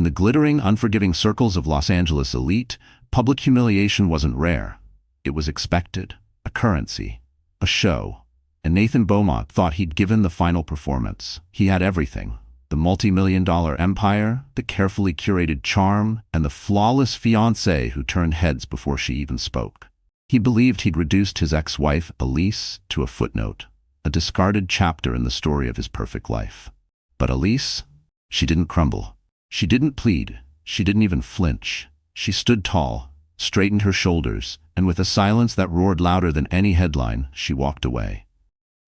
In the glittering, unforgiving circles of Los Angeles elite, public humiliation wasn't rare. It was expected, a currency, a show. And Nathan Beaumont thought he'd given the final performance. He had everything: the multi-million-dollar empire, the carefully curated charm, and the flawless fiancée who turned heads before she even spoke. He believed he'd reduced his ex-wife, Elise, to a footnote, a discarded chapter in the story of his perfect life. But Elise, she didn't crumble. She didn't plead. She didn't even flinch. She stood tall, straightened her shoulders, and with a silence that roared louder than any headline, she walked away.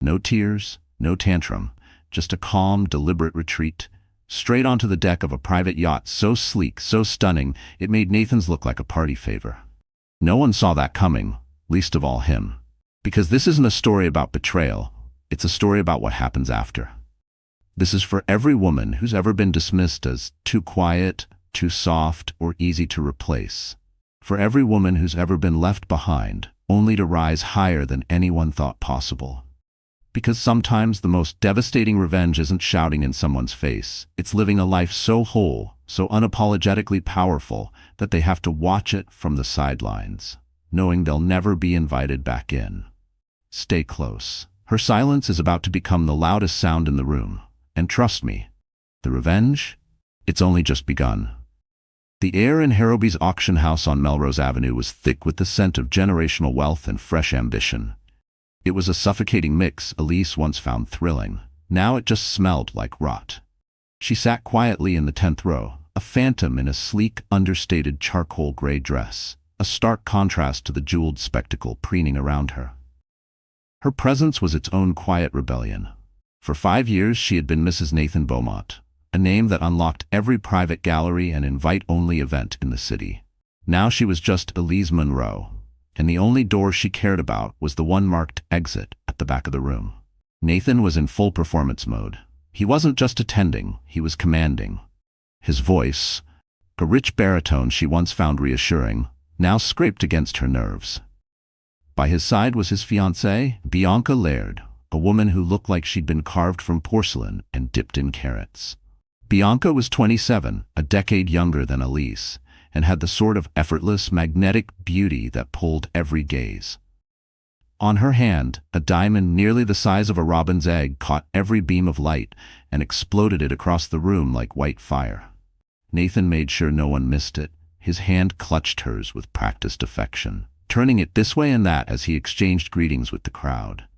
No tears, no tantrum, just a calm, deliberate retreat, straight onto the deck of a private yacht so sleek, so stunning, it made Nathan's look like a party favor. No one saw that coming, least of all him. Because this isn't a story about betrayal, it's a story about what happens after. This is for every woman who's ever been dismissed as too quiet, too soft, or easy to replace. For every woman who's ever been left behind, only to rise higher than anyone thought possible. Because sometimes the most devastating revenge isn't shouting in someone's face. It's living a life so whole, so unapologetically powerful, that they have to watch it from the sidelines, knowing they'll never be invited back in. Stay close. Her silence is about to become the loudest sound in the room. And trust me, the revenge? It's only just begun. The air in Harrowby's auction house on Melrose Avenue was thick with the scent of generational wealth and fresh ambition. It was a suffocating mix Elise once found thrilling. Now it just smelled like rot. She sat quietly in the 10th row, a phantom in a sleek, understated charcoal gray dress, a stark contrast to the jeweled spectacle preening around her. Her presence was its own quiet rebellion. For 5 years she had been Mrs. Nathan Beaumont, a name that unlocked every private gallery and invite-only event in the city. Now she was just Elise Monroe, and the only door she cared about was the one marked exit at the back of the room. Nathan was in full performance mode. He wasn't just attending, he was commanding. His voice, a rich baritone she once found reassuring, now scraped against her nerves. By his side was his fiancée, Bianca Laird, a woman who looked like she'd been carved from porcelain and dipped in carrots. Bianca was 27, a decade younger than Elise, and had the sort of effortless, magnetic beauty that pulled every gaze. On her hand, a diamond nearly the size of a robin's egg caught every beam of light and exploded it across the room like white fire. Nathan made sure no one missed it. His hand clutched hers with practiced affection, turning it this way and that as he exchanged greetings with the crowd.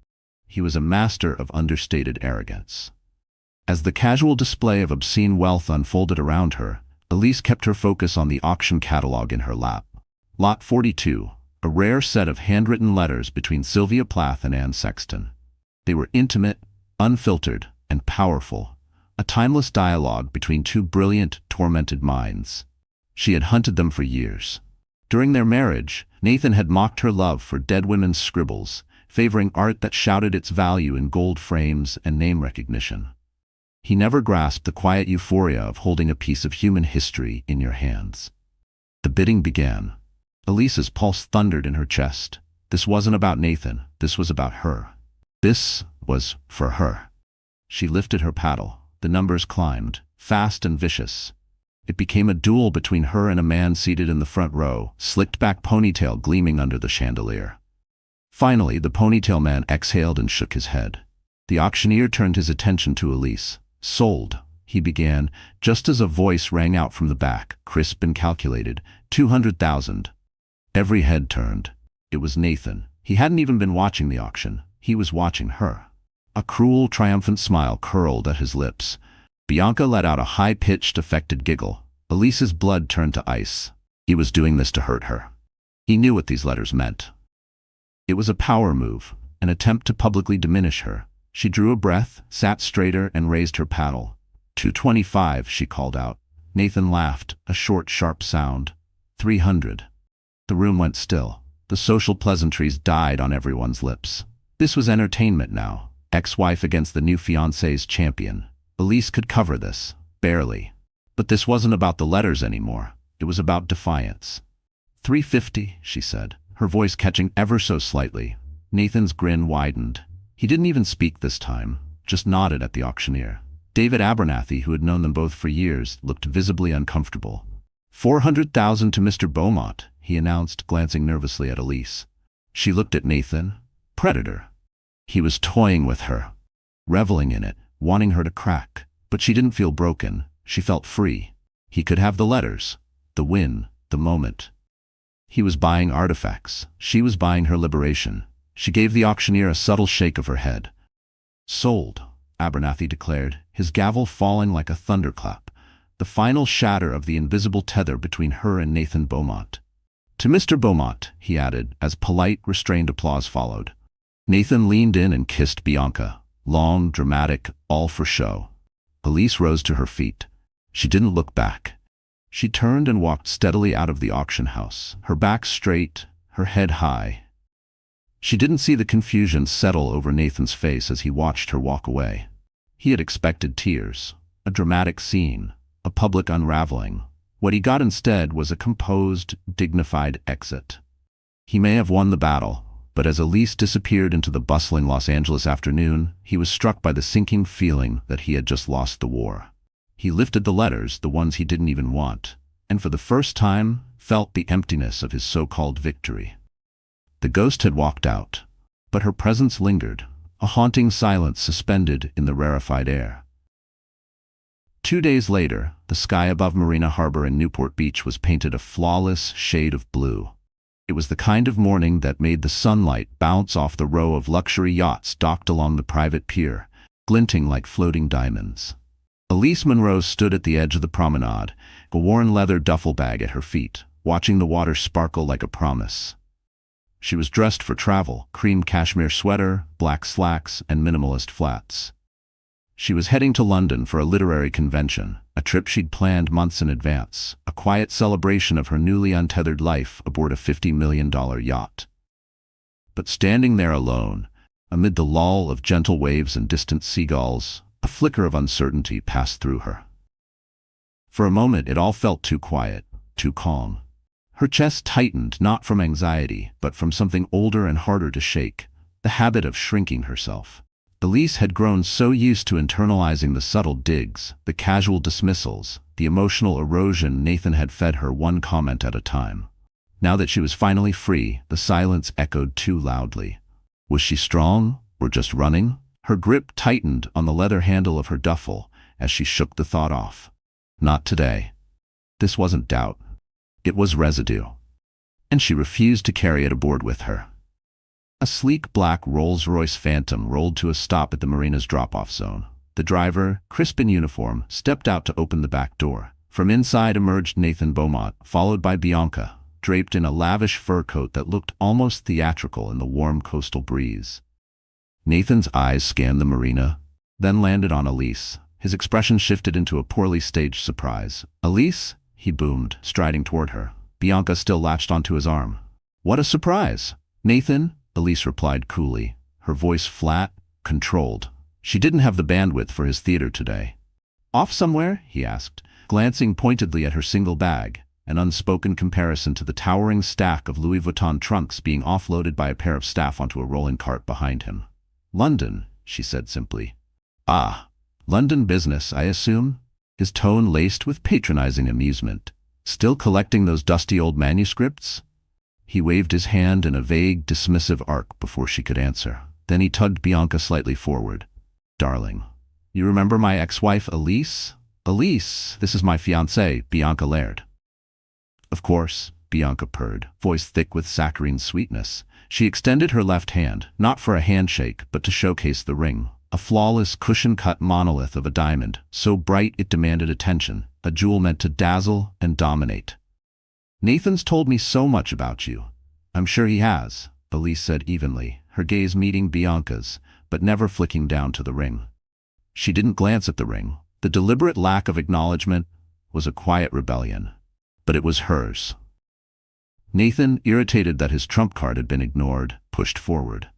He was a master of understated arrogance. As the casual display of obscene wealth unfolded around her, Elise kept her focus on the auction catalog in her lap. Lot 42, a rare set of handwritten letters between Sylvia Plath and Anne Sexton. They were intimate, unfiltered, and powerful, a timeless dialogue between two brilliant, tormented minds. She had hunted them for years. During their marriage, Nathan had mocked her love for dead women's scribbles, favoring art that shouted its value in gold frames and name recognition. He never grasped the quiet euphoria of holding a piece of human history in your hands. The bidding began. Elise's pulse thundered in her chest. This wasn't about Nathan, this was about her. This was for her. She lifted her paddle. The numbers climbed, fast and vicious. It became a duel between her and a man seated in the front row, slicked-back ponytail gleaming under the chandelier. Finally, the ponytail man exhaled and shook his head. The auctioneer turned his attention to Elise. "Sold," he began, just as a voice rang out from the back, crisp and calculated. 200,000. Every head turned. It was Nathan. He hadn't even been watching the auction. He was watching her. A cruel, triumphant smile curled at his lips. Bianca let out a high-pitched, affected giggle. Elise's blood turned to ice. He was doing this to hurt her. He knew what these letters meant. It was a power move, an attempt to publicly diminish her. She drew a breath, sat straighter, and raised her paddle. 225, she called out. Nathan laughed, a short, sharp sound. 300. The room went still. The social pleasantries died on everyone's lips. This was entertainment now. Ex-wife against the new fiancé's champion. Elise could cover this, barely. But this wasn't about the letters anymore. It was about defiance. 350, she said, her voice catching ever so slightly. Nathan's grin widened. He didn't even speak this time, just nodded at the auctioneer. David Abernathy, who had known them both for years, looked visibly uncomfortable. 400,000 to Mr. Beaumont, he announced, glancing nervously at Elise. She looked at Nathan. Predator. He was toying with her, reveling in it, wanting her to crack. But she didn't feel broken. She felt free. He could have the letters, the win, the moment. He was buying artifacts. She was buying her liberation. She gave the auctioneer a subtle shake of her head. Sold, Abernathy declared, his gavel falling like a thunderclap, the final shatter of the invisible tether between her and Nathan Beaumont. To Mr. Beaumont, he added, as polite, restrained applause followed. Nathan leaned in and kissed Bianca. Long, dramatic, all for show. Elise rose to her feet. She didn't look back. She turned and walked steadily out of the auction house, her back straight, her head high. She didn't see the confusion settle over Nathan's face as he watched her walk away. He had expected tears, a dramatic scene, a public unraveling. What he got instead was a composed, dignified exit. He may have won the battle, but as Elise disappeared into the bustling Los Angeles afternoon, he was struck by the sinking feeling that he had just lost the war. He lifted the letters, the ones he didn't even want, and for the first time felt the emptiness of his so-called victory. The ghost had walked out, but her presence lingered, a haunting silence suspended in the rarefied air. 2 days later, the sky above Marina Harbor in Newport Beach was painted a flawless shade of blue. It was the kind of morning that made the sunlight bounce off the row of luxury yachts docked along the private pier, glinting like floating diamonds. Elise Monroe stood at the edge of the promenade, a worn leather duffel bag at her feet, watching the water sparkle like a promise. She was dressed for travel, cream cashmere sweater, black slacks, and minimalist flats. She was heading to London for a literary convention, a trip she'd planned months in advance, a quiet celebration of her newly untethered life aboard a $50 million yacht. But standing there alone, amid the lull of gentle waves and distant seagulls, a flicker of uncertainty passed through her. For a moment it all felt too quiet, too calm. Her chest tightened not from anxiety, but from something older and harder to shake, the habit of shrinking herself. Elise had grown so used to internalizing the subtle digs, the casual dismissals, the emotional erosion Nathan had fed her one comment at a time. Now that she was finally free, the silence echoed too loudly. Was she strong, or just running? Her grip tightened on the leather handle of her duffel as she shook the thought off. Not today. This wasn't doubt. It was residue. And she refused to carry it aboard with her. A sleek black Rolls-Royce Phantom rolled to a stop at the marina's drop-off zone. The driver, crisp in uniform, stepped out to open the back door. From inside emerged Nathan Beaumont, followed by Bianca, draped in a lavish fur coat that looked almost theatrical in the warm coastal breeze. Nathan's eyes scanned the marina, then landed on Elise. His expression shifted into a poorly staged surprise. "Elise?" he boomed, striding toward her. Bianca still latched onto his arm. "What a surprise!" "Nathan?" Elise replied coolly, her voice flat, controlled. She didn't have the bandwidth for his theater today. "Off somewhere?" he asked, glancing pointedly at her single bag, an unspoken comparison to the towering stack of Louis Vuitton trunks being offloaded by a pair of staff onto a rolling cart behind him. "London," she said simply. "Ah, London business, I assume?" His tone laced with patronizing amusement. "Still collecting those dusty old manuscripts?" He waved his hand in a vague, dismissive arc before she could answer. Then he tugged Bianca slightly forward. "Darling, you remember my ex-wife, Elise?" "Elise, this is my fiancée, Bianca Laird." "Of course," Bianca purred, voice thick with saccharine sweetness. She extended her left hand, not for a handshake, but to showcase the ring. A flawless, cushion-cut monolith of a diamond, so bright it demanded attention, a jewel meant to dazzle and dominate. "Nathan's told me so much about you." "I'm sure he has," Elise said evenly, her gaze meeting Bianca's, but never flicking down to the ring. She didn't glance at the ring. The deliberate lack of acknowledgement was a quiet rebellion, but it was hers. Nathan, irritated that his trump card had been ignored, pushed forward.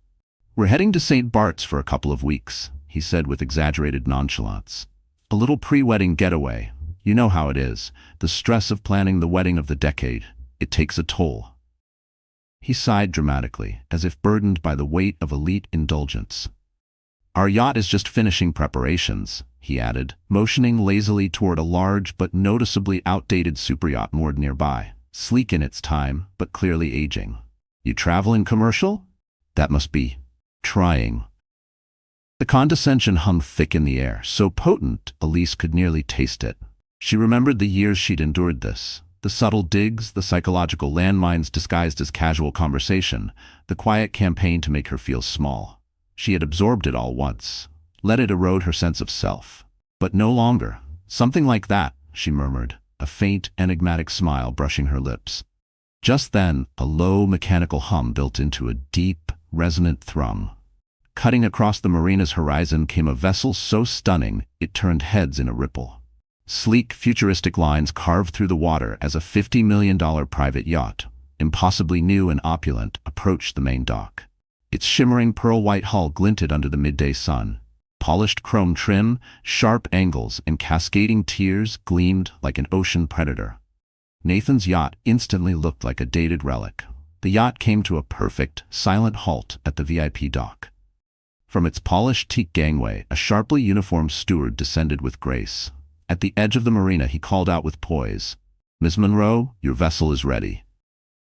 "We're heading to St. Bart's for a couple of weeks," he said with exaggerated nonchalance. "A little pre-wedding getaway. You know how it is, the stress of planning the wedding of the decade. It takes a toll." He sighed dramatically, as if burdened by the weight of elite indulgence. Our yacht is just finishing preparations, he added, motioning lazily toward a large but noticeably outdated superyacht moored nearby, sleek in its time, but clearly aging. You travel in commercial? That must be trying. The condescension hung thick in the air, so potent Elise could nearly taste it. She remembered the years she'd endured this. The subtle digs, the psychological landmines disguised as casual conversation, the quiet campaign to make her feel small. She had absorbed it all once, let it erode her sense of self. But no longer. Something like that, she murmured, a faint, enigmatic smile brushing her lips. Just then, a low, mechanical hum built into a deep, resonant thrum. Cutting across the marina's horizon came a vessel so stunning it turned heads in a ripple. Sleek, futuristic lines carved through the water as a $50 million private yacht, impossibly new and opulent, approached the main dock. Its shimmering pearl-white hull glinted under the midday sun. Polished chrome trim, sharp angles, and cascading tiers gleamed like an ocean predator. Nathan's yacht instantly looked like a dated relic. The yacht came to a perfect, silent halt at the VIP dock. From its polished teak gangway, a sharply uniformed steward descended with grace. At the edge of the marina, he called out with poise, "Miss Monroe, your vessel is ready."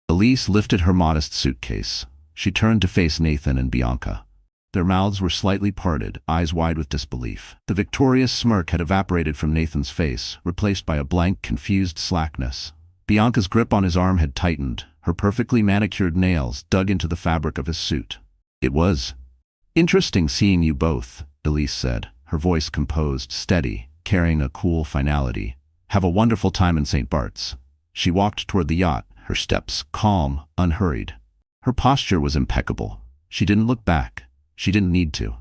Elise lifted her modest suitcase. She turned to face Nathan and Bianca. Their mouths were slightly parted, eyes wide with disbelief. The victorious smirk had evaporated from Nathan's face, replaced by a blank, confused slackness. Bianca's grip on his arm had tightened. Her perfectly manicured nails dug into the fabric of his suit. "It was interesting seeing you both," Elise said, her voice composed, steady, carrying a cool finality. "Have a wonderful time in St. Bart's." She walked toward the yacht, her steps calm, unhurried. Her posture was impeccable. She didn't look back. She didn't need to.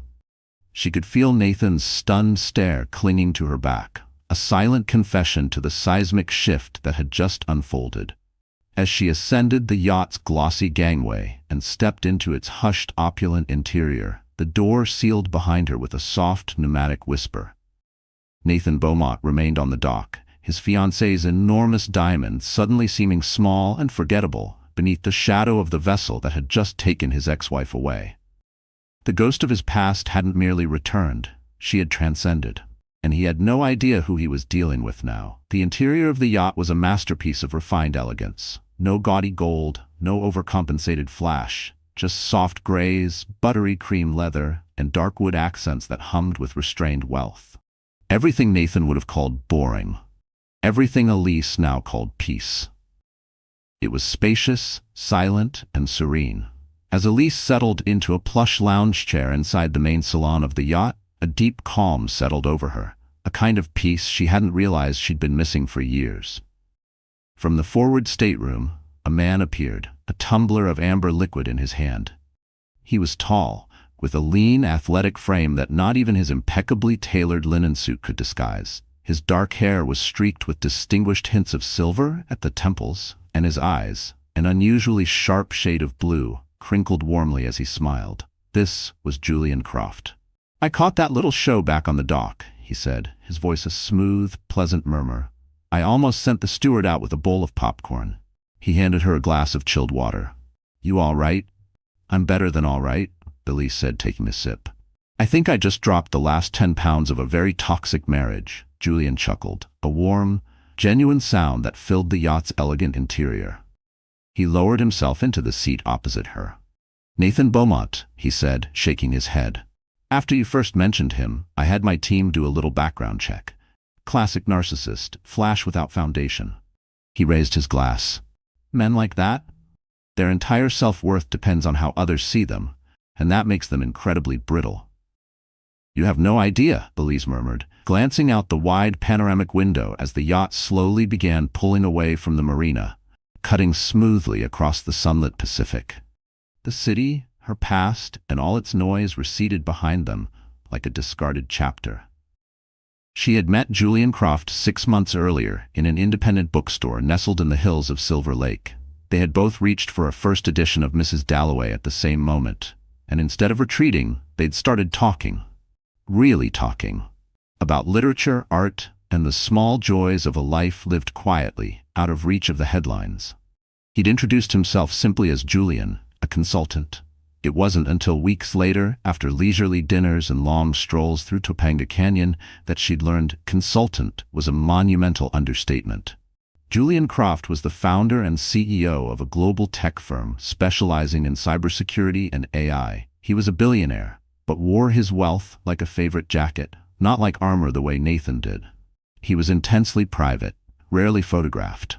She could feel Nathan's stunned stare clinging to her back, a silent confession to the seismic shift that had just unfolded. As she ascended the yacht's glossy gangway and stepped into its hushed, opulent interior, the door sealed behind her with a soft, pneumatic whisper. Nathan Beaumont remained on the dock, his fiancée's enormous diamond suddenly seeming small and forgettable beneath the shadow of the vessel that had just taken his ex-wife away. The ghost of his past hadn't merely returned, she had transcended. And he had no idea who he was dealing with now. The interior of the yacht was a masterpiece of refined elegance. No gaudy gold, no overcompensated flash, just soft grays, buttery cream leather, and dark wood accents that hummed with restrained wealth. Everything Nathan would have called boring. Everything Elise now called peace. It was spacious, silent, and serene. As Elise settled into a plush lounge chair inside the main salon of the yacht, a deep calm settled over her, a kind of peace she hadn't realized she'd been missing for years. From the forward stateroom, a man appeared, a tumbler of amber liquid in his hand. He was tall, with a lean, athletic frame that not even his impeccably tailored linen suit could disguise. His dark hair was streaked with distinguished hints of silver at the temples, and his eyes, an unusually sharp shade of blue, crinkled warmly as he smiled. This was Julian Croft. "I caught that little show back on the dock," he said, his voice a smooth, pleasant murmur. "I almost sent the steward out with a bowl of popcorn." He handed her a glass of chilled water. "You all right?" "I'm better than all right," Billy said, taking a sip. "I think I just dropped the last 10 pounds of a very toxic marriage," Julian chuckled, a warm, genuine sound that filled the yacht's elegant interior. He lowered himself into the seat opposite her. "Nathan Beaumont," he said, shaking his head. "After you first mentioned him, I had my team do a little background check. Classic narcissist, flash without foundation." He raised his glass. "Men like that? Their entire self-worth depends on how others see them, and that makes them incredibly brittle." "You have no idea," Elise murmured, glancing out the wide panoramic window as the yacht slowly began pulling away from the marina, cutting smoothly across the sunlit Pacific. The city, her past, and all its noise receded behind them like a discarded chapter. She had met Julian Croft 6 months earlier in an independent bookstore nestled in the hills of Silver Lake. They had both reached for a first edition of Mrs. Dalloway at the same moment, and instead of retreating, they'd started talking. Really talking. About literature, art, and the small joys of a life lived quietly, out of reach of the headlines. He'd introduced himself simply as Julian, a consultant, It wasn't until weeks later, after leisurely dinners and long strolls through Topanga Canyon, that she'd learned consultant was a monumental understatement. Julian Croft was the founder and CEO of a global tech firm specializing in cybersecurity and AI. He was a billionaire, but wore his wealth like a favorite jacket, not like armor the way Nathan did. He was intensely private, rarely photographed.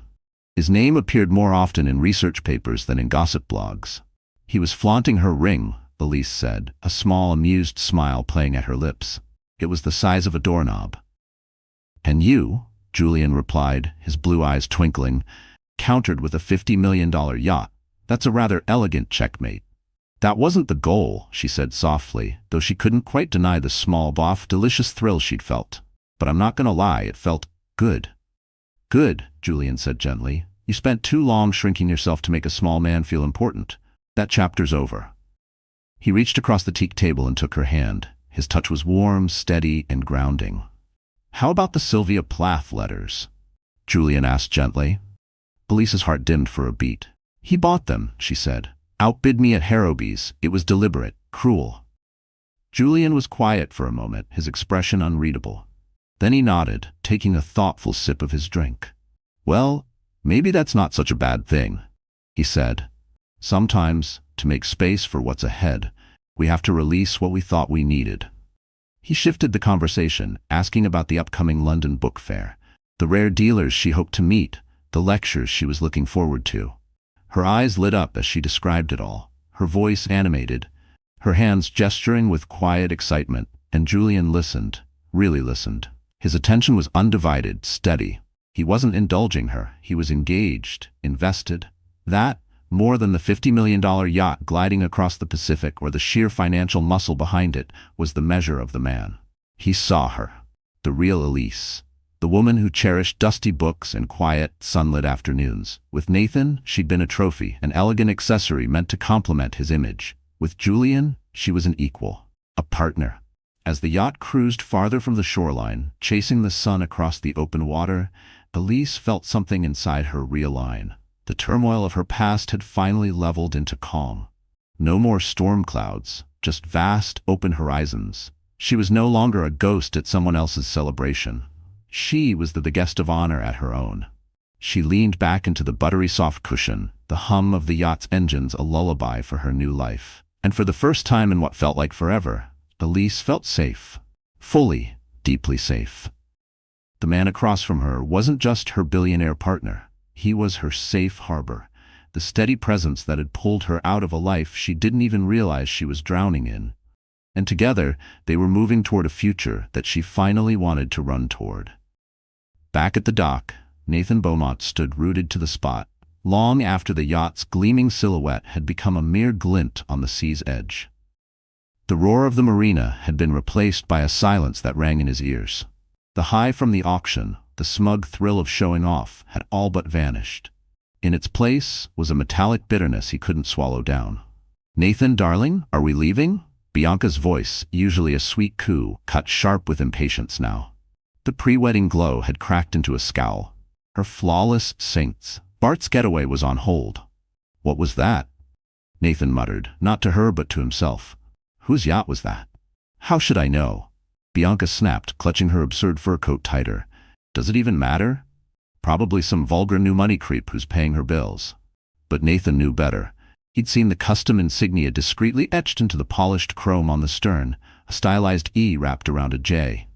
His name appeared more often in research papers than in gossip blogs. He was flaunting her ring, Elise said, a small, amused smile playing at her lips. It was the size of a doorknob. "And you," Julian replied, his blue eyes twinkling, "countered with a $50 million yacht. That's a rather elegant checkmate." "That wasn't the goal," she said softly, though she couldn't quite deny the small, delicious thrill she'd felt. "But I'm not gonna lie, it felt good." "Good," Julian said gently. "You spent too long shrinking yourself to make a small man feel important. That chapter's over." He reached across the teak table and took her hand. His touch was warm, steady, and grounding. "How about the Sylvia Plath letters?" Julian asked gently. Elise's heart dimmed for a beat. "He bought them," she said. "Outbid me at Harrowby's. It was deliberate, cruel." Julian was quiet for a moment, his expression unreadable. Then he nodded, taking a thoughtful sip of his drink. "Well, maybe that's not such a bad thing," he said. "Sometimes, to make space for what's ahead, we have to release what we thought we needed." He shifted the conversation, asking about the upcoming London book fair, the rare dealers she hoped to meet, the lectures she was looking forward to. Her eyes lit up as she described it all, her voice animated, her hands gesturing with quiet excitement, and Julian listened, really listened. His attention was undivided, steady. He wasn't indulging her, he was engaged, invested. That, more than the $50 million yacht gliding across the Pacific or the sheer financial muscle behind it, was the measure of the man. He saw her, the real Elise, the woman who cherished dusty books and quiet, sunlit afternoons. With Nathan, she'd been a trophy, an elegant accessory meant to complement his image. With Julian, she was an equal, a partner. As the yacht cruised farther from the shoreline, chasing the sun across the open water, Elise felt something inside her realign. The turmoil of her past had finally leveled into calm. No more storm clouds, just vast, open horizons. She was no longer a ghost at someone else's celebration. She was the guest of honor at her own. She leaned back into the buttery soft cushion, the hum of the yacht's engines a lullaby for her new life. And for the first time in what felt like forever, Elise felt safe. Fully, deeply safe. The man across from her wasn't just her billionaire partner. He was her safe harbor, the steady presence that had pulled her out of a life she didn't even realize she was drowning in. And together, they were moving toward a future that she finally wanted to run toward. Back at the dock, Nathan Beaumont stood rooted to the spot, long after the yacht's gleaming silhouette had become a mere glint on the sea's edge. The roar of the marina had been replaced by a silence that rang in his ears. The high from the auction, the smug thrill of showing off, had all but vanished. In its place was a metallic bitterness he couldn't swallow down. "Nathan, darling, are we leaving?" Bianca's voice, usually a sweet coo, cut sharp with impatience now. The pre-wedding glow had cracked into a scowl. Her flawless saints. Bart's getaway was on hold. "What was that?" Nathan muttered, not to her but to himself. "Whose yacht was that?" "How should I know?" Bianca snapped, clutching her absurd fur coat tighter. "Does it even matter? Probably some vulgar new money creep who's paying her bills." But Nathan knew better. He'd seen the custom insignia discreetly etched into the polished chrome on the stern, a stylized E wrapped around a J.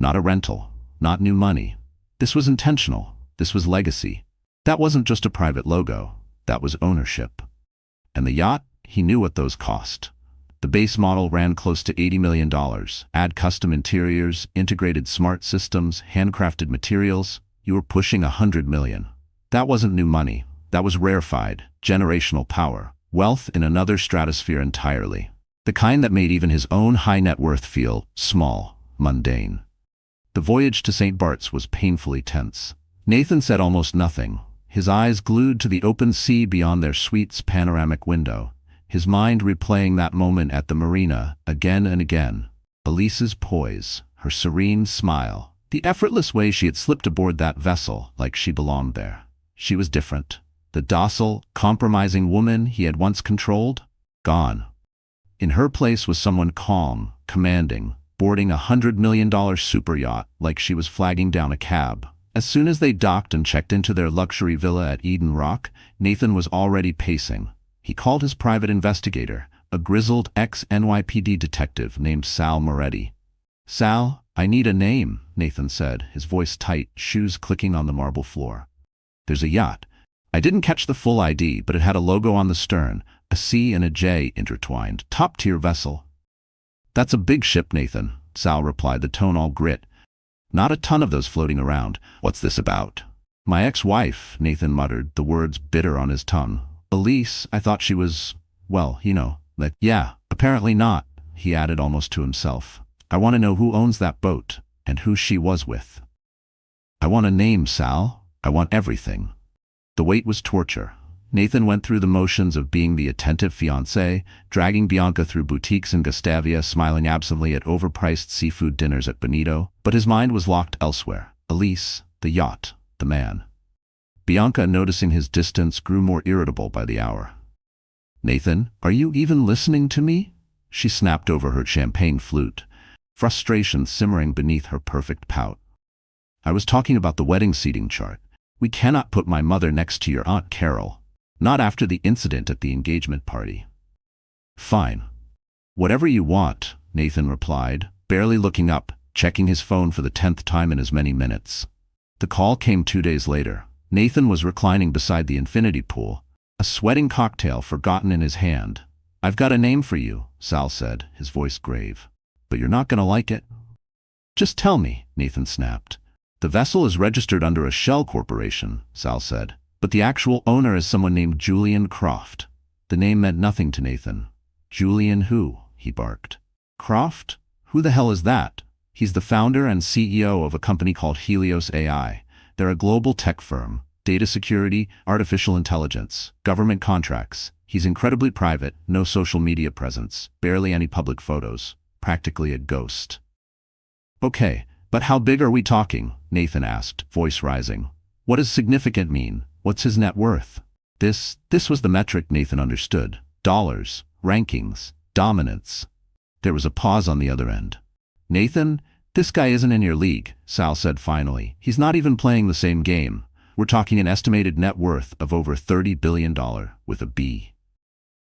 Not a rental, not new money. This was intentional. This was legacy. That wasn't just a private logo. That was ownership. And the yacht, he knew what those cost. The base model ran close to $80 million. Add custom interiors, integrated smart systems, handcrafted materials. You were pushing $100 million. That wasn't new money. That was rarefied, generational power. Wealth in another stratosphere entirely. The kind that made even his own high net worth feel small, mundane. The voyage to St. Bart's was painfully tense. Nathan said almost nothing, his eyes glued to the open sea beyond their suite's panoramic window, his mind replaying that moment at the marina again and again. Elise's poise, her serene smile, the effortless way she had slipped aboard that vessel like she belonged there. She was different. The docile, compromising woman he had once controlled, gone. In her place was someone calm, commanding, boarding a $100 million super yacht like she was flagging down a cab. As soon as they docked and checked into their luxury villa at Eden Rock, Nathan was already pacing. He called his private investigator, a grizzled ex-NYPD detective named Sal Moretti. "Sal, I need a name," Nathan said, his voice tight, shoes clicking on the marble floor. "There's a yacht. I didn't catch the full ID, but it had a logo on the stern, a C and a J intertwined. Top-tier vessel." "That's a big ship, Nathan," Sal replied, the tone all grit. "Not a ton of those floating around. What's this about?" "My ex-wife," Nathan muttered, the words bitter on his tongue. "Elise, I thought she was, well, you know, like, yeah, apparently not," he added almost to himself. "I want to know who owns that boat, and who she was with." "I want a name, Sal. I want everything." The wait was torture. Nathan went through the motions of being the attentive fiancé, dragging Bianca through boutiques in Gustavia, smiling absently at overpriced seafood dinners at Bonito, but his mind was locked elsewhere. Elise, the yacht, the man. Bianca, noticing his distance, grew more irritable by the hour. "Nathan, are you even listening to me?" She snapped over her champagne flute, frustration simmering beneath her perfect pout. "I was talking about the wedding seating chart. We cannot put my mother next to your Aunt Carol. Not after the incident at the engagement party." "Fine. Whatever you want," Nathan replied, barely looking up, checking his phone for the 10th time in as many minutes. The call came 2 days later. Nathan was reclining beside the infinity pool, a sweating cocktail forgotten in his hand. "I've got a name for you," Sal said, his voice grave. "But you're not going to like it." "Just tell me," Nathan snapped. "The vessel is registered under a shell corporation," Sal said, "but the actual owner is someone named Julian Croft." The name meant nothing to Nathan. "Julian who?" he barked. "Croft? Who the hell is that?" "He's the founder and CEO of a company called Helios AI. They're a global tech firm. Data security, artificial intelligence, government contracts. He's incredibly private, no social media presence, barely any public photos, practically a ghost." "Okay, but how big are we talking?" Nathan asked, voice rising. "What does significant mean? What's his net worth?" This was the metric Nathan understood. Dollars, rankings, dominance. There was a pause on the other end. "Nathan, this guy isn't in your league," Sal said finally. "He's not even playing the same game. We're talking an estimated net worth of over $30 billion, with a B."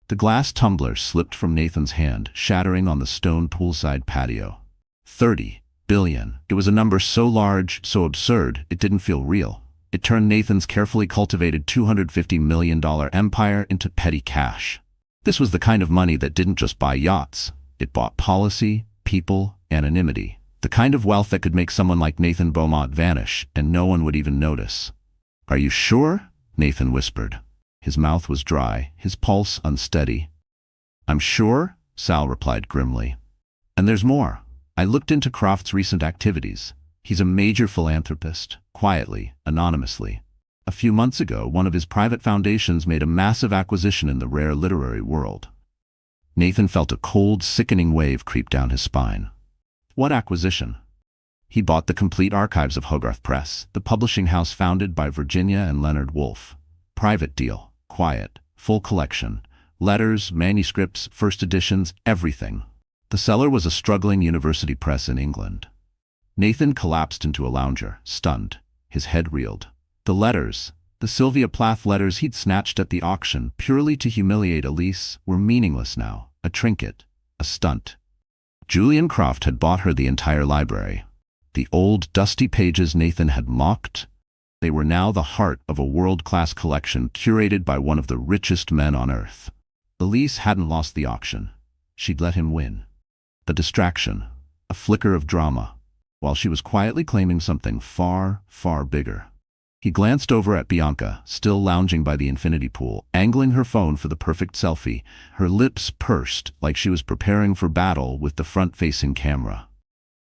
The glass tumbler slipped from Nathan's hand, shattering on the stone poolside patio. 30 billion. It was a number so large, so absurd, it didn't feel real. It turned Nathan's carefully cultivated $250 million empire into petty cash. This was the kind of money that didn't just buy yachts. It bought policy, people, anonymity. The kind of wealth that could make someone like Nathan Beaumont vanish, and no one would even notice. "Are you sure?" Nathan whispered. His mouth was dry, his pulse unsteady. "I'm sure," Sal replied grimly. "And there's more. I looked into Croft's recent activities. He's a major philanthropist, quietly, anonymously. A few months ago, one of his private foundations made a massive acquisition in the rare literary world." Nathan felt a cold, sickening wave creep down his spine. "What acquisition?" "He bought the complete archives of Hogarth Press, the publishing house founded by Virginia and Leonard Woolf. Private deal, quiet, full collection. Letters, manuscripts, first editions, everything. The seller was a struggling university press in England." Nathan collapsed into a lounger, stunned. His head reeled. The letters, the Sylvia Plath letters he'd snatched at the auction purely to humiliate Elise, were meaningless now, a trinket, a stunt. Julian Croft had bought her the entire library. The old, dusty pages Nathan had mocked, they were now the heart of a world-class collection curated by one of the richest men on earth. Elise hadn't lost the auction. She'd let him win. A distraction, a flicker of drama, while she was quietly claiming something far, far bigger. He glanced over at Bianca, still lounging by the infinity pool, angling her phone for the perfect selfie, her lips pursed like she was preparing for battle with the front-facing camera.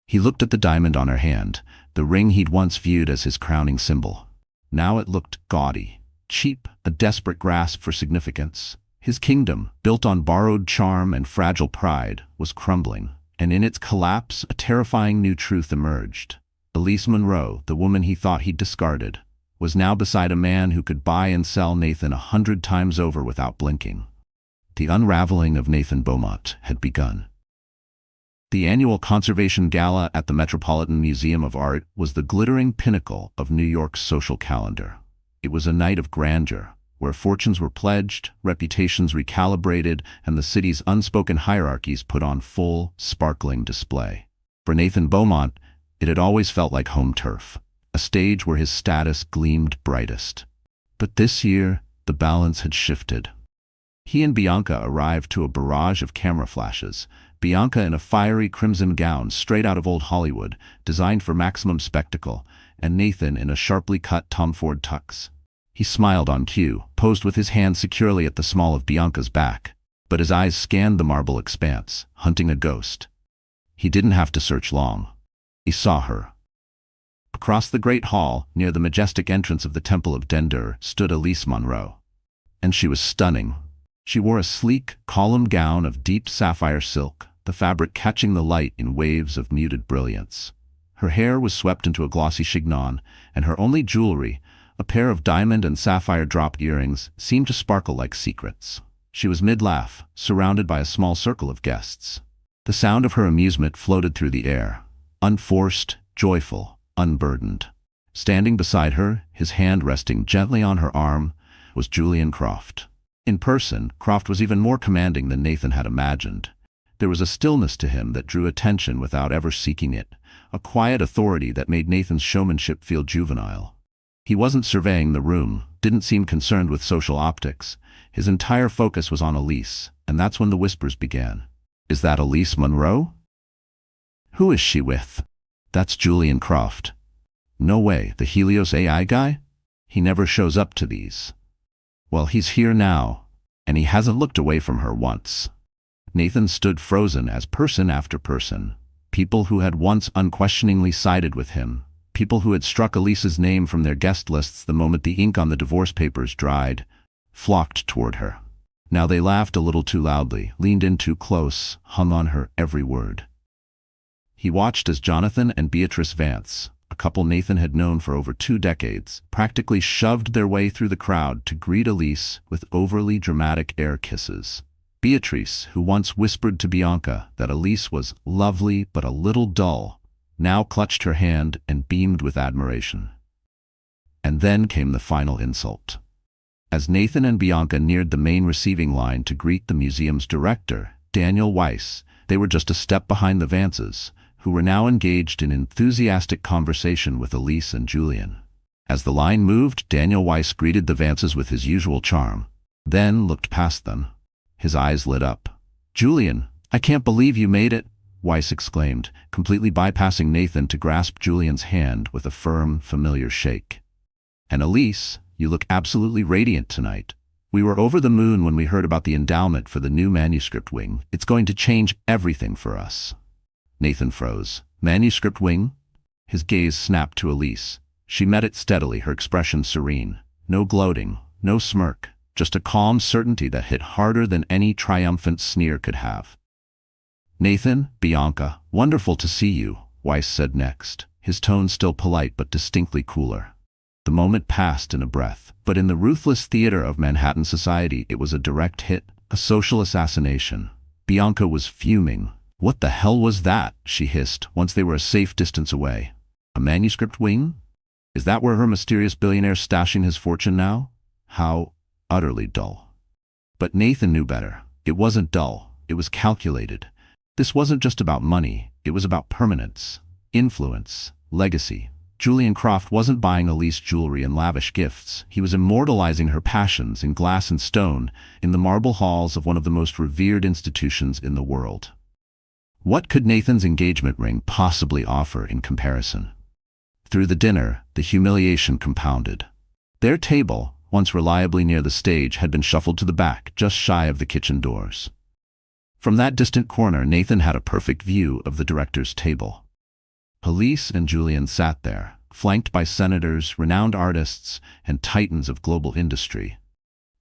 He looked at the diamond on her hand, the ring he'd once viewed as his crowning symbol. Now it looked gaudy, cheap, a desperate grasp for significance. His kingdom, built on borrowed charm and fragile pride, was crumbling, and in its collapse a terrifying new truth emerged. Elise Monroe, the woman he thought he'd discarded, was now beside a man who could buy and sell Nathan 100 times over without blinking. The unraveling of Nathan Beaumont had begun. The annual Conservation Gala at the Metropolitan Museum of Art was the glittering pinnacle of New York's social calendar. It was a night of grandeur, where fortunes were pledged, reputations recalibrated, and the city's unspoken hierarchies put on full, sparkling display. For Nathan Beaumont, it had always felt like home turf, a stage where his status gleamed brightest. But this year, the balance had shifted. He and Bianca arrived to a barrage of camera flashes, Bianca in a fiery crimson gown straight out of old Hollywood, designed for maximum spectacle, and Nathan in a sharply cut Tom Ford tux. He smiled on cue, posed with his hand securely at the small of Bianca's back, but his eyes scanned the marble expanse, hunting a ghost. He didn't have to search long. He saw her. Across the great hall, near the majestic entrance of the Temple of Dendur, stood Elise Monroe. And she was stunning. She wore a sleek, column gown of deep sapphire silk, the fabric catching the light in waves of muted brilliance. Her hair was swept into a glossy chignon, and her only jewelry, a pair of diamond and sapphire drop earrings, seemed to sparkle like secrets. She was mid-laugh, surrounded by a small circle of guests. The sound of her amusement floated through the air, unforced, joyful, unburdened. Standing beside her, his hand resting gently on her arm, was Julian Croft. In person, Croft was even more commanding than Nathan had imagined. There was a stillness to him that drew attention without ever seeking it, a quiet authority that made Nathan's showmanship feel juvenile. He wasn't surveying the room, didn't seem concerned with social optics. His entire focus was on Elise, and that's when the whispers began. "Is that Elise Monroe?" "Who is she with?" "That's Julian Croft." "No way, the Helios AI guy? He never shows up to these." "Well, he's here now, and he hasn't looked away from her once." Nathan stood frozen as person after person, people who had once unquestioningly sided with him, people who had struck Elise's name from their guest lists the moment the ink on the divorce papers dried, flocked toward her. Now they laughed a little too loudly, leaned in too close, hung on her every word. He watched as Jonathan and Beatrice Vance, a couple Nathan had known for over 2 decades, practically shoved their way through the crowd to greet Elise with overly dramatic air kisses. Beatrice, who once whispered to Bianca that Elise was lovely but a little dull, now clutched her hand and beamed with admiration. And then came the final insult. As Nathan and Bianca neared the main receiving line to greet the museum's director, Daniel Weiss, they were just a step behind the Vances, who were now engaged in enthusiastic conversation with Elise and Julian. As the line moved, Daniel Weiss greeted the Vances with his usual charm, then looked past them. His eyes lit up. "Julian, I can't believe you made it," Weiss exclaimed, completely bypassing Nathan to grasp Julian's hand with a firm, familiar shake. "And Elise, you look absolutely radiant tonight. We were over the moon when we heard about the endowment for the new manuscript wing. It's going to change everything for us." Nathan froze. "Manuscript wing?" His gaze snapped to Elise. She met it steadily, her expression serene. No gloating, no smirk, just a calm certainty that hit harder than any triumphant sneer could have. "Nathan, Bianca, wonderful to see you," Weiss said next, his tone still polite but distinctly cooler. The moment passed in a breath, but in the ruthless theater of Manhattan society it was a direct hit, a social assassination. Bianca was fuming. "What the hell was that?" she hissed, once they were a safe distance away. "A manuscript wing? Is that where her mysterious billionaire's stashing his fortune now?" How utterly dull. But Nathan knew better. It wasn't dull, it was calculated. This wasn't just about money, it was about permanence, influence, legacy. Julian Croft wasn't buying Elise jewelry and lavish gifts. He was immortalizing her passions in glass and stone, in the marble halls of one of the most revered institutions in the world. What could Nathan's engagement ring possibly offer in comparison? Through the dinner, the humiliation compounded. Their table, once reliably near the stage, had been shuffled to the back, just shy of the kitchen doors. From that distant corner, Nathan had a perfect view of the director's table. Elise and Julian sat there, flanked by senators, renowned artists, and titans of global industry.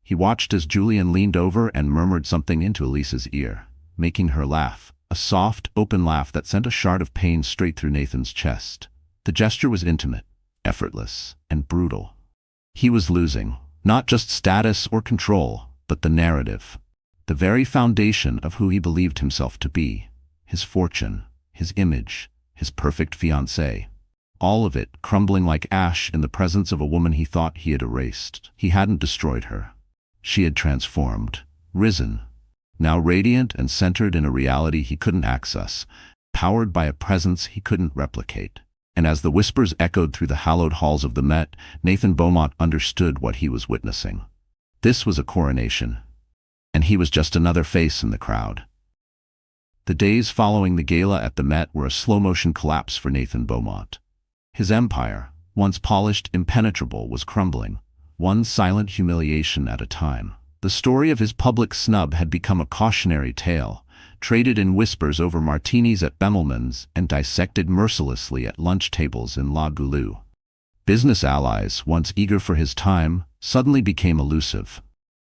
He watched as Julian leaned over and murmured something into Elise's ear, making her laugh, a soft, open laugh that sent a shard of pain straight through Nathan's chest. The gesture was intimate, effortless, and brutal. He was losing, not just status or control, but the narrative. the very foundation of who he believed himself to be, his fortune, his image, his perfect fiancée. All of it crumbling like ash in the presence of a woman he thought he had erased. He hadn't destroyed her. She had transformed, risen, now radiant and centered in a reality he couldn't access, powered by a presence he couldn't replicate. And as the whispers echoed through the hallowed halls of the Met, Nathan Beaumont understood what he was witnessing. This was a coronation, and he was just another face in the crowd. The days following the gala at the Met were a slow-motion collapse for Nathan Beaumont. His empire, once polished, impenetrable, was crumbling, one silent humiliation at a time. The story of his public snub had become a cautionary tale, traded in whispers over martinis at Bemelman's and dissected mercilessly at lunch tables in La Goulue. Business allies, once eager for his time, suddenly became elusive.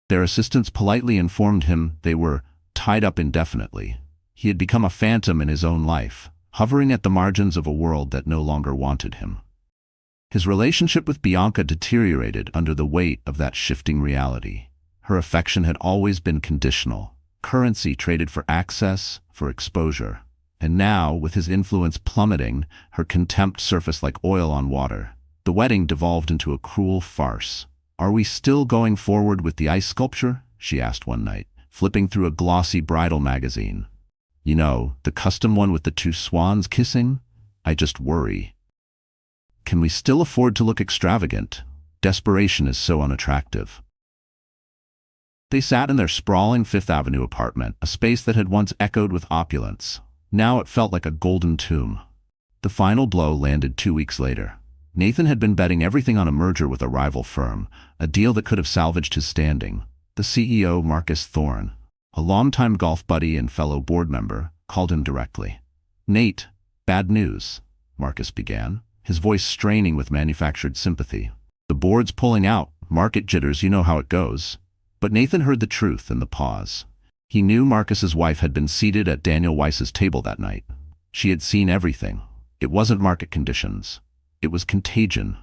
Their assistants politely informed him they were tied up indefinitely. He had become a phantom in his own life, hovering at the margins of a world that no longer wanted him. His relationship with Bianca deteriorated under the weight of that shifting reality. Her affection had always been conditional, currency traded for access, for exposure. And now, with his influence plummeting, her contempt surfaced like oil on water. The wedding devolved into a cruel farce. "Are we still going forward with the ice sculpture?" she asked one night, flipping through a glossy bridal magazine. "You know, the custom one with the two swans kissing? I just worry. Can we still afford to look extravagant? Desperation is so unattractive." They sat in their sprawling Fifth Avenue apartment, a space that had once echoed with opulence. Now it felt like a golden tomb. The final blow landed 2 weeks later. Nathan had been betting everything on a merger with a rival firm, a deal that could have salvaged his standing. The CEO, Marcus Thorne, a longtime golf buddy and fellow board member, called him directly. "Nate, bad news," Marcus began, his voice straining with manufactured sympathy. "The board's pulling out, market jitters, you know how it goes." But Nathan heard the truth in the pause. He knew Marcus's wife had been seated at Daniel Weiss's table that night. She had seen everything. It wasn't market conditions. It was contagion.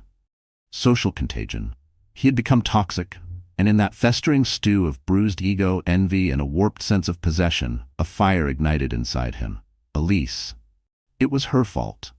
Social contagion. He had become toxic, and in that festering stew of bruised ego, envy, and a warped sense of possession, a fire ignited inside him. Elise. It was her fault.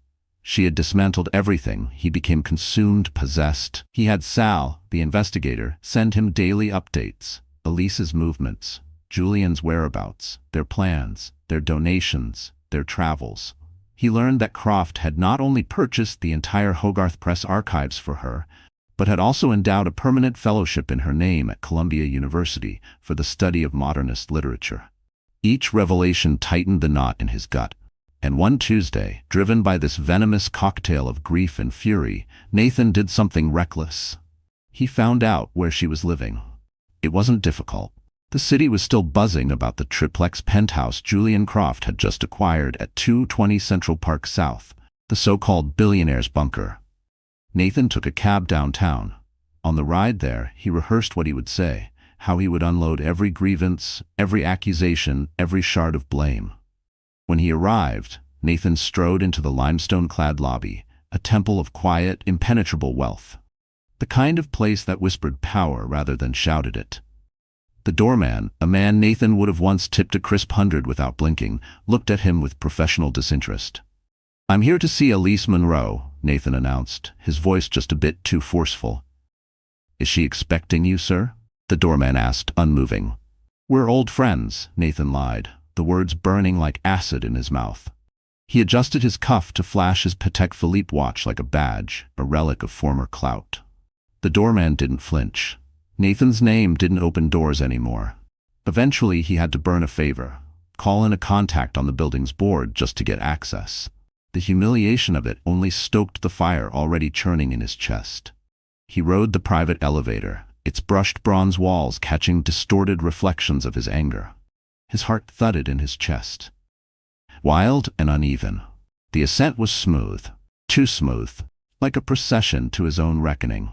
She had dismantled everything. He became consumed, possessed. He had Sal, the investigator, send him daily updates. Elise's movements, Julian's whereabouts, their plans, their donations, their travels. He learned that Croft had not only purchased the entire Hogarth Press archives for her, but had also endowed a permanent fellowship in her name at Columbia University for the study of modernist literature. Each revelation tightened the knot in his gut. And one Tuesday, driven by this venomous cocktail of grief and fury, Nathan did something reckless. He found out where she was living. It wasn't difficult. The city was still buzzing about the triplex penthouse Julian Croft had just acquired at 220 Central Park South, the so-called Billionaire's bunker. Nathan took a cab downtown. On the ride there, he rehearsed what he would say, how he would unload every grievance, every accusation, every shard of blame. When he arrived, Nathan strode into the limestone-clad lobby, a temple of quiet, impenetrable wealth. The kind of place that whispered power rather than shouted it. The doorman, a man Nathan would have once tipped a crisp 100 without blinking, looked at him with professional disinterest. "I'm here to see Elise Monroe," Nathan announced, his voice just a bit too forceful. "Is she expecting you, sir?" the doorman asked, unmoving. "We're old friends," Nathan lied, the words burning like acid in his mouth. He adjusted his cuff to flash his Patek Philippe watch like a badge, a relic of former clout. The doorman didn't flinch. Nathan's name didn't open doors anymore. Eventually, he had to burn a favor, call in a contact on the building's board just to get access. The humiliation of it only stoked the fire already churning in his chest. He rode the private elevator, its brushed bronze walls catching distorted reflections of his anger. His heart thudded in his chest. Wild and uneven. The ascent was smooth, too smooth, like a procession to his own reckoning.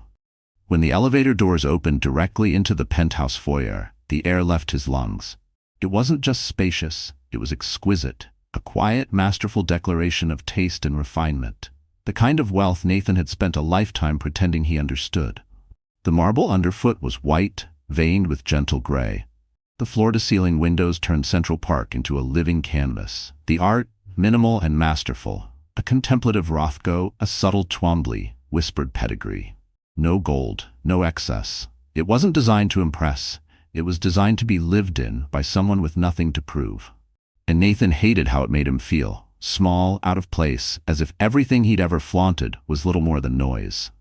When the elevator doors opened directly into the penthouse foyer, the air left his lungs. It wasn't just spacious, it was exquisite, a quiet, masterful declaration of taste and refinement. The kind of wealth Nathan had spent a lifetime pretending he understood. The marble underfoot was white, veined with gentle gray. The floor-to-ceiling windows turned Central Park into a living canvas. The art, minimal and masterful. A contemplative Rothko, a subtle Twombly, whispered pedigree. No gold, no excess. It wasn't designed to impress. It was designed to be lived in by someone with nothing to prove. And Nathan hated how it made him feel. Small, out of place, as if everything he'd ever flaunted was little more than noise.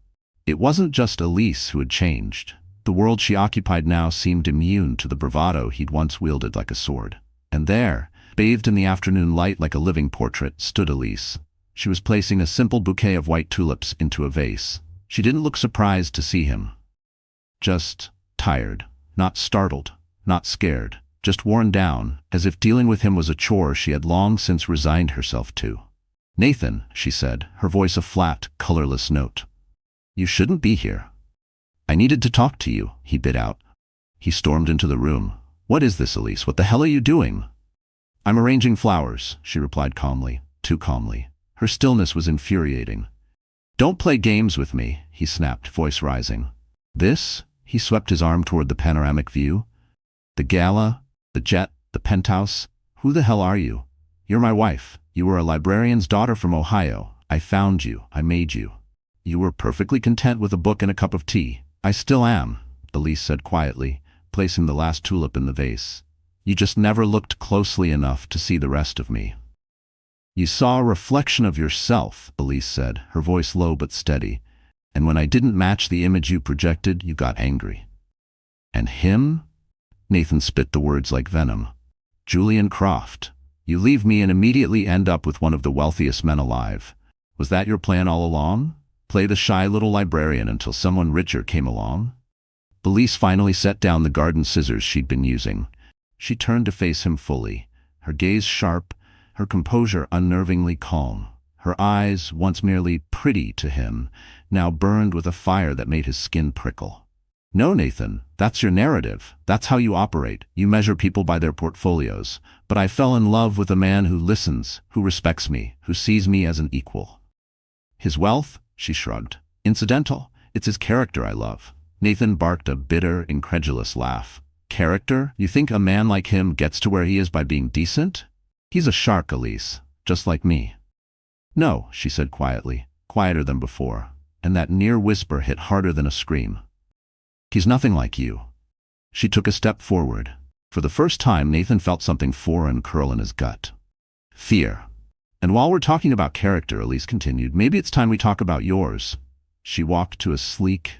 It wasn't just Elise who had changed. The world she occupied now seemed immune to the bravado he'd once wielded like a sword. And there, bathed in the afternoon light like a living portrait, stood Elise. She was placing a simple bouquet of white tulips into a vase. She didn't look surprised to see him. Just tired, not startled, not scared, just worn down, as if dealing with him was a chore she had long since resigned herself to. "Nathan," she said, her voice a flat, colorless note. "You shouldn't be here." "I needed to talk to you," he bit out. He stormed into the room. "What is this, Elise? What the hell are you doing?" "I'm arranging flowers," she replied calmly, too calmly. Her stillness was infuriating. "Don't play games with me," he snapped, voice rising. "This?" He swept his arm toward the panoramic view. "The gala, the jet, the penthouse. Who the hell are you? You're my wife. You were a librarian's daughter from Ohio. I found you. I made you. You were perfectly content with a book and a cup of tea. I still am," Elise said quietly, placing the last tulip in the vase. "You just never looked closely enough to see the rest of me." "You saw a reflection of yourself," Elise said, her voice low but steady. "And when I didn't match the image you projected, you got angry." "And him?" Nathan spit the words like venom. "Julian Croft. You leave me and immediately end up with one of the wealthiest men alive. Was that your plan all along? Play the shy little librarian until someone richer came along?" Elise finally set down the garden scissors she'd been using. She turned to face him fully, her gaze sharp, her composure unnervingly calm. Her eyes, once merely pretty to him, now burned with a fire that made his skin prickle. "No, Nathan, that's your narrative. That's how you operate. You measure people by their portfolios. But I fell in love with a man who listens, who respects me, who sees me as an equal." "His wealth?" She shrugged. "Incidental. It's his character I love." Nathan barked a bitter, incredulous laugh. "Character? You think a man like him gets to where he is by being decent? He's a shark, Elise, just like me." "No," she said quietly, quieter than before, and that near whisper hit harder than a scream. "He's nothing like you." She took a step forward. For the first time, Nathan felt something foreign curl in his gut. Fear. "And while we're talking about character," Elise continued, "maybe it's time we talk about yours." She walked to a sleek,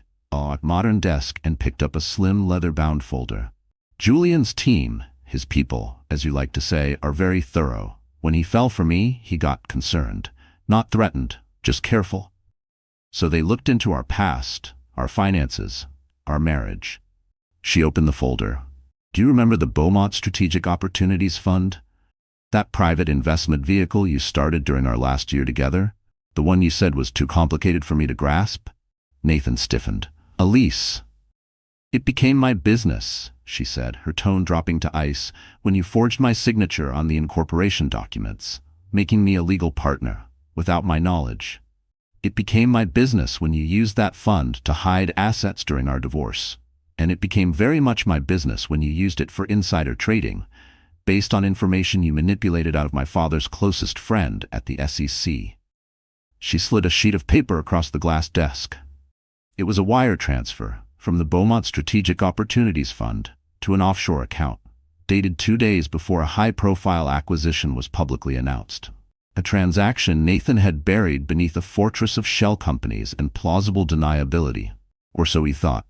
modern desk and picked up a slim leather-bound folder. "Julian's team, his people, as you like to say, are very thorough. When he fell for me, he got concerned. Not threatened, just careful. So they looked into our past, our finances, our marriage." She opened the folder. "Do you remember the Beaumont Strategic Opportunities Fund? That private investment vehicle you started during our last year together? The one you said was too complicated for me to grasp?" Nathan stiffened. "Elise." "It became my business," she said, her tone dropping to ice, "when you forged my signature on the incorporation documents, making me a legal partner, without my knowledge. It became my business when you used that fund to hide assets during our divorce. And it became very much my business when you used it for insider trading, based on information you manipulated out of my father's closest friend at the SEC." She slid a sheet of paper across the glass desk. It was a wire transfer from the Beaumont Strategic Opportunities Fund to an offshore account, dated 2 days before a high-profile acquisition was publicly announced. A transaction Nathan had buried beneath a fortress of shell companies and plausible deniability, or so he thought.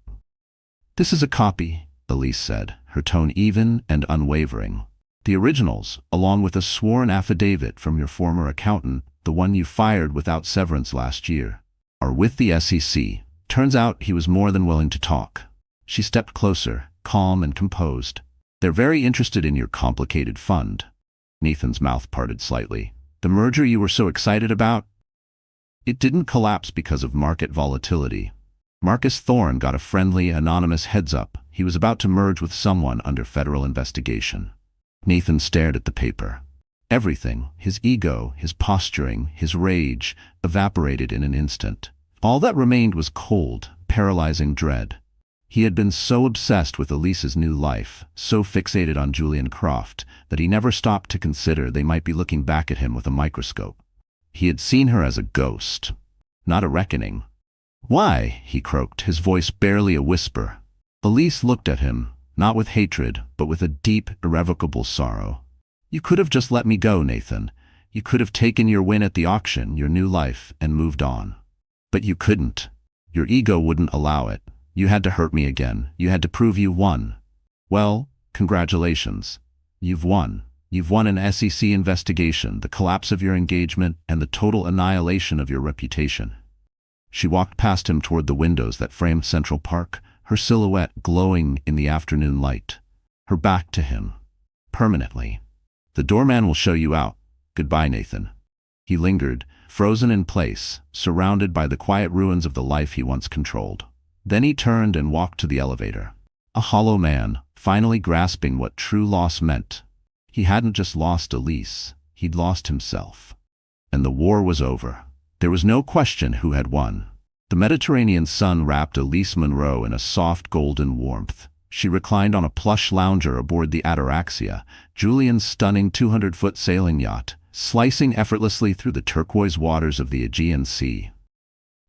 "This is a copy," Elise said, her tone even and unwavering. "The originals, along with a sworn affidavit from your former accountant, the one you fired without severance last year, are with the SEC." Turns out he was more than willing to talk. She stepped closer, calm and composed. "They're very interested in your complicated fund." Nathan's mouth parted slightly. "The merger you were so excited about? It didn't collapse because of market volatility. Marcus Thorne got a friendly, anonymous heads-up. He was about to merge with someone under federal investigation." Nathan stared at the paper. Everything, his ego, his posturing, his rage, evaporated in an instant. All that remained was cold, paralyzing dread. He had been so obsessed with Elise's new life, so fixated on Julian Croft, that he never stopped to consider they might be looking back at him with a microscope. He had seen her as a ghost, not a reckoning. "Why?" he croaked, his voice barely a whisper. Elise looked at him, not with hatred, but with a deep, irrevocable sorrow. "You could have just let me go, Nathan. You could have taken your win at the auction, your new life, and moved on. But you couldn't. Your ego wouldn't allow it. You had to hurt me again. You had to prove you won. Well, congratulations. You've won. You've won an SEC investigation, the collapse of your engagement, and the total annihilation of your reputation." She walked past him toward the windows that framed Central Park, her silhouette glowing in the afternoon light. Her back to him. Permanently. "The doorman will show you out. Goodbye, Nathan." He lingered, frozen in place, surrounded by the quiet ruins of the life he once controlled. Then he turned and walked to the elevator. A hollow man, finally grasping what true loss meant. He hadn't just lost Elise, he'd lost himself. And the war was over. There was no question who had won. The Mediterranean sun wrapped Elise Monroe in a soft golden warmth. She reclined on a plush lounger aboard the Ataraxia, Julian's stunning 200-foot sailing yacht, slicing effortlessly through the turquoise waters of the Aegean Sea.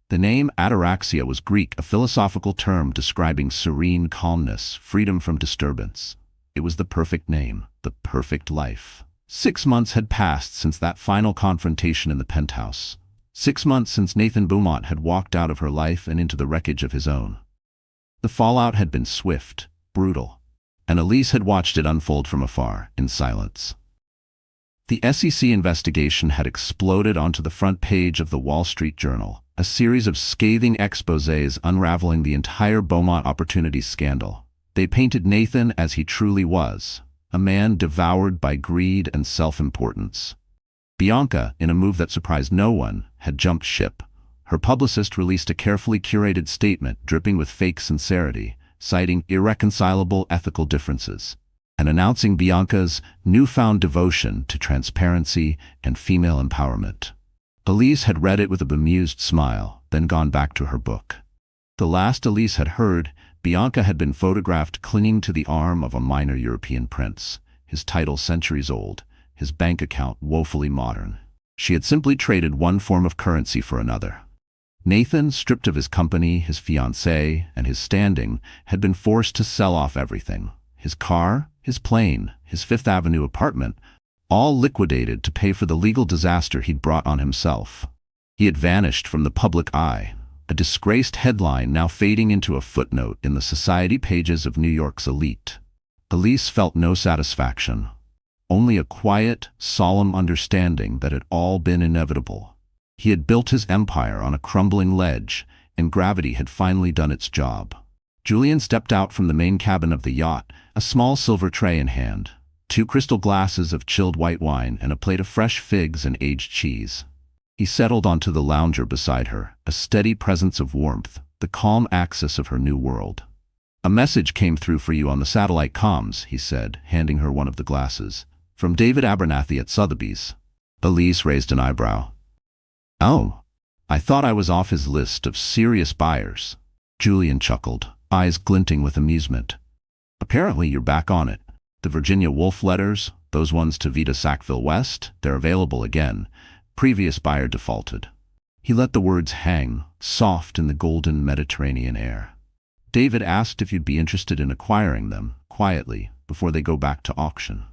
The name Ataraxia was Greek, a philosophical term describing serene calmness, freedom from disturbance. It was the perfect name, the perfect life. 6 months had passed since that final confrontation in the penthouse. 6 months since Nathan Beaumont had walked out of her life and into the wreckage of his own. The fallout had been swift, brutal, and Elise had watched it unfold from afar, in silence. The SEC investigation had exploded onto the front page of the Wall Street Journal, a series of scathing exposés unraveling the entire Beaumont Opportunities scandal. They painted Nathan as he truly was, a man devoured by greed and self-importance. Bianca, in a move that surprised no one, had jumped ship. Her publicist released a carefully curated statement dripping with fake sincerity, citing irreconcilable ethical differences, and announcing Bianca's newfound devotion to transparency and female empowerment. Elise had read it with a bemused smile, then gone back to her book. The last Elise had heard, Bianca had been photographed clinging to the arm of a minor European prince, his title centuries old, his bank account woefully modern. She had simply traded one form of currency for another. Nathan, stripped of his company, his fiancée, and his standing, had been forced to sell off everything. His car, his plane, his Fifth Avenue apartment, all liquidated to pay for the legal disaster he'd brought on himself. He had vanished from the public eye, a disgraced headline now fading into a footnote in the society pages of New York's elite. Elise felt no satisfaction. Only a quiet, solemn understanding that it had all been inevitable. He had built his empire on a crumbling ledge, and gravity had finally done its job. Julian stepped out from the main cabin of the yacht, a small silver tray in hand, 2 crystal glasses of chilled white wine and a plate of fresh figs and aged cheese. He settled onto the lounger beside her, a steady presence of warmth, the calm axis of her new world. "A message came through for you on the satellite comms," he said, handing her one of the glasses. "From David Abernathy at Sotheby's." Elise raised an eyebrow. "Oh, I thought I was off his list of serious buyers." Julian chuckled, eyes glinting with amusement. "Apparently you're back on it. The Virginia Woolf letters, those ones to Vita Sackville West, they're available again. Previous buyer defaulted." He let the words hang, soft in the golden Mediterranean air. "David asked if you'd be interested in acquiring them, quietly, before they go back to auction."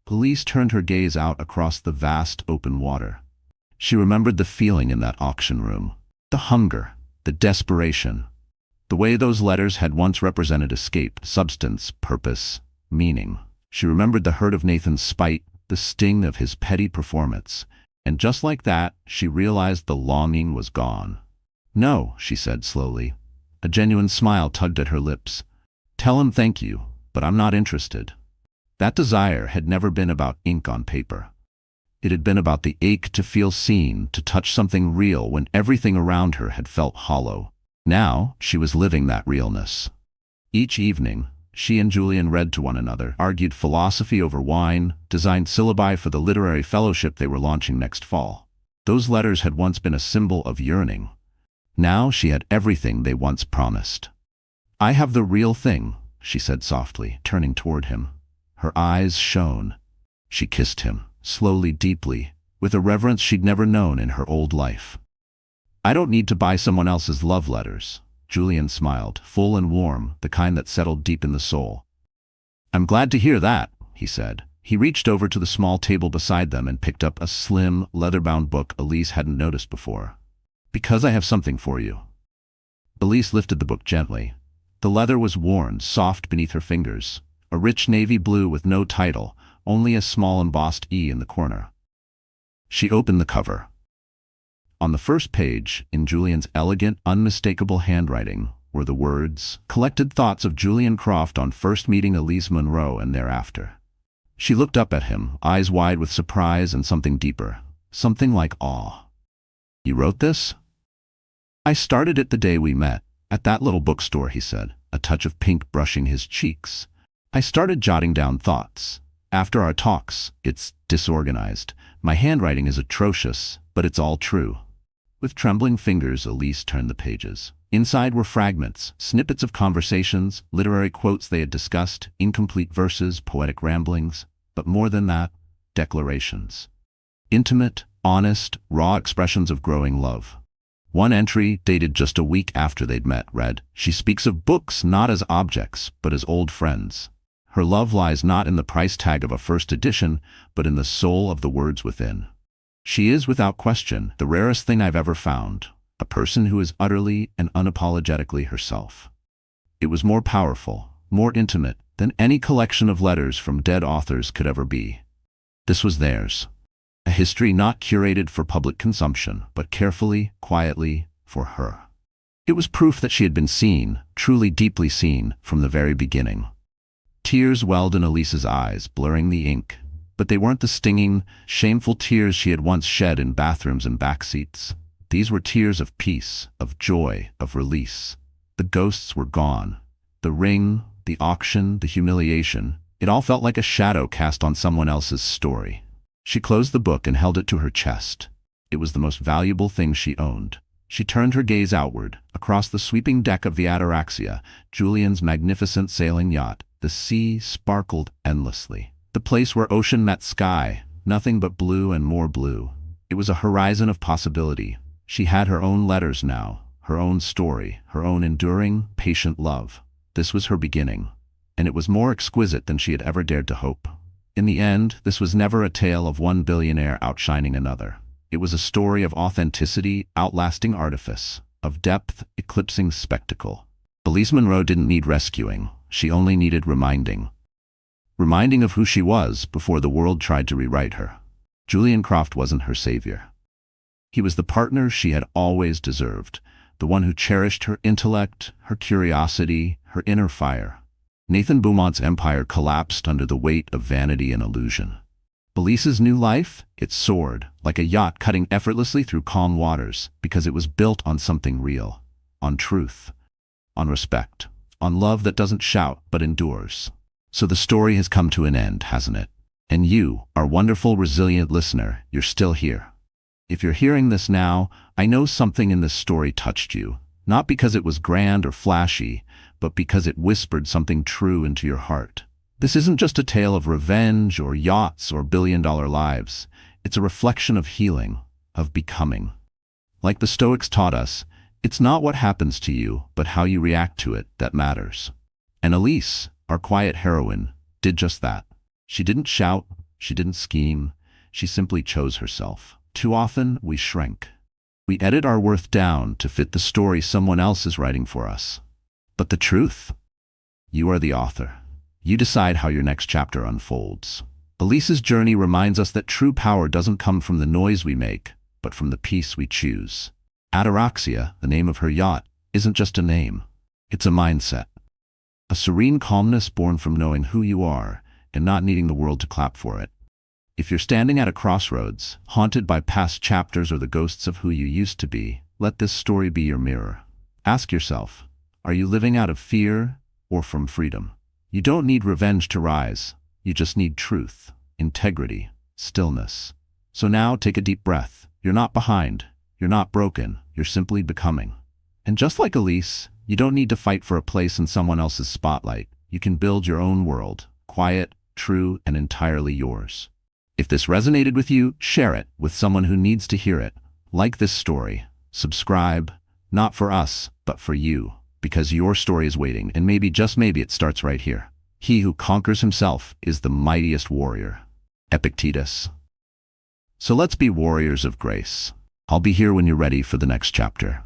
Elise turned her gaze out across the vast open water. She remembered the feeling in that auction room, the hunger, the desperation, the way those letters had once represented escape, substance, purpose, meaning. She remembered the hurt of Nathan's spite, the sting of his petty performance, and just like that, she realized the longing was gone. "No," she said slowly. A genuine smile tugged at her lips. "Tell him thank you, but I'm not interested." That desire had never been about ink on paper. It had been about the ache to feel seen, to touch something real when everything around her had felt hollow. Now, she was living that realness. Each evening, she and Julian read to one another, argued philosophy over wine, designed syllabi for the literary fellowship they were launching next fall. Those letters had once been a symbol of yearning. Now she had everything they once promised. I have the real thing, she said softly, turning toward him. Her eyes shone. She kissed him, slowly, deeply, with a reverence she'd never known in her old life. I don't need to buy someone else's love letters. Julian smiled, full and warm, the kind that settled deep in the soul. I'm glad to hear that, he said. He reached over to the small table beside them and picked up a slim, leather-bound book Elise hadn't noticed before. Because I have something for you. Elise lifted the book gently. The leather was worn, soft beneath her fingers, a rich navy blue with no title, only a small embossed E in the corner. She opened the cover. On the first page, in Julian's elegant, unmistakable handwriting, were the words, "Collected thoughts of Julian Croft on first meeting Elise Monroe and thereafter." She looked up at him, eyes wide with surprise and something deeper, something like awe. You wrote this? I started it the day we met, at that little bookstore, he said, a touch of pink brushing his cheeks. I started jotting down thoughts. After our talks, it's disorganized. My handwriting is atrocious, but it's all true. With trembling fingers, Elise turned the pages. Inside were fragments, snippets of conversations, literary quotes they had discussed, incomplete verses, poetic ramblings, but more than that, declarations. Intimate, honest, raw expressions of growing love. One entry, dated just a week after they'd met, read, "She speaks of books not as objects, but as old friends. Her love lies not in the price tag of a first edition, but in the soul of the words within. She is, without question, the rarest thing I've ever found, a person who is utterly and unapologetically herself." It was more powerful, more intimate than any collection of letters from dead authors could ever be. This was theirs. A history not curated for public consumption, but carefully, quietly, for her. It was proof that she had been seen, truly deeply seen, from the very beginning. Tears welled in Elise's eyes, blurring the ink, but they weren't the stinging, shameful tears she had once shed in bathrooms and backseats. These were tears of peace, of joy, of release. The ghosts were gone. The ring, the auction, the humiliation, it all felt like a shadow cast on someone else's story. She closed the book and held it to her chest. It was the most valuable thing she owned. She turned her gaze outward, across the sweeping deck of the Ataraxia, Julian's magnificent sailing yacht. The sea sparkled endlessly. The place where ocean met sky, nothing but blue and more blue. It was a horizon of possibility. She had her own letters now, her own story, her own enduring, patient love. This was her beginning, and it was more exquisite than she had ever dared to hope. In the end, this was never a tale of one billionaire outshining another. It was a story of authenticity outlasting artifice, of depth eclipsing spectacle. Elise Monroe didn't need rescuing. She only needed reminding. Reminding of who she was before the world tried to rewrite her. Julian Croft wasn't her savior. He was the partner she had always deserved, the one who cherished her intellect, her curiosity, her inner fire. Nathan Beaumont's empire collapsed under the weight of vanity and illusion. Elise's new life? It soared, like a yacht cutting effortlessly through calm waters, because it was built on something real, on truth, on respect, on love that doesn't shout but endures. So the story has come to an end, hasn't it? And you, our wonderful, resilient listener, you're still here. If you're hearing this now, I know something in this story touched you, not because it was grand or flashy, but because it whispered something true into your heart. This isn't just a tale of revenge or yachts or billion-dollar lives. It's a reflection of healing, of becoming. Like the Stoics taught us, it's not what happens to you, but how you react to it that matters. And Elise, our quiet heroine, did just that. She didn't shout, she didn't scheme, she simply chose herself. Too often, we shrink. We edit our worth down to fit the story someone else is writing for us. But the truth? You are the author. You decide how your next chapter unfolds. Elise's journey reminds us that true power doesn't come from the noise we make, but from the peace we choose. Ataraxia, the name of her yacht, isn't just a name. It's a mindset. A serene calmness born from knowing who you are and not needing the world to clap for it. If you're standing at a crossroads, haunted by past chapters or the ghosts of who you used to be, let this story be your mirror. Ask yourself, are you living out of fear or from freedom? You don't need revenge to rise. You just need truth, integrity, stillness. So now take a deep breath. You're not behind. You're not broken. You're simply becoming. And just like Elise, You don't need to fight for a place in someone else's spotlight. You can build your own world, quiet, true, and entirely yours. If this resonated with you, share it with someone who needs to hear it. Like this story. Subscribe, not for us, but for you, because your story is waiting, and maybe, just maybe, it starts right here. He who conquers himself is the mightiest warrior. Epictetus. So let's be warriors of grace. I'll be here when you're ready for the next chapter.